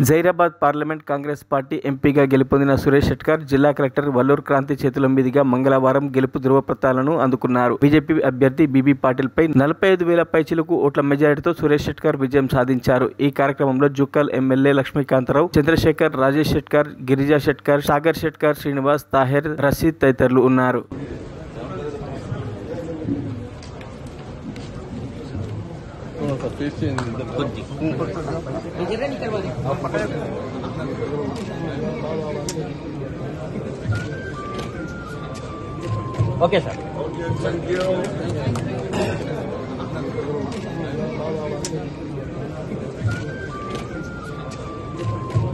Zaheerabad parliament Congress party ఎంపీగా గెలుపొందిన సురేష్ షెట్కర్ జిల్లా కలెక్టర్ వల్లూరు క్రాంతి చేతుల మీదుగా మంగళవారం గెలుపు ధృవపత్రాలను అందుకున్నారు. బీజేపీ అభ్యర్థి బీబీ పాటిల్ పై 45,000 పైచిలుకు ఓట్ల మెజారిటీతో సురేష్ షెట్కర్ విజయం సాధించారు. ఈ కార్యక్రమంలో జుక్కల్ ఎమ్మెల్యే లక్ష్మీకాంతరావు, చంద్రశేఖర్, రాజేష్ షెట్కర్, గిరిజా షెట్కర్, సాగర్ షెట్కర్, శ్రీనివాస్, తాహెర్, రషీద్ తదితరులు ఉన్నారు. Okay sir.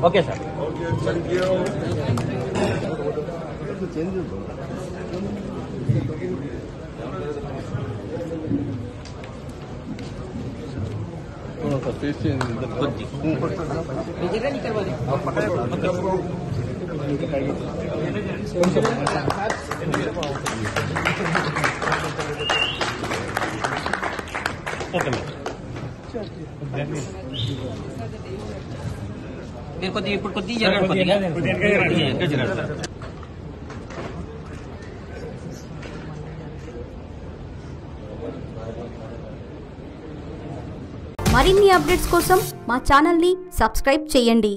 Okay sir. మీరు కొద్దిగా ఇప్పుడు కొద్దిగా జరగండి సార్. మరిన్ని అప్డేట్స్ కోసం మా ఛానల్ని సబ్స్క్రైబ్ చేయండి.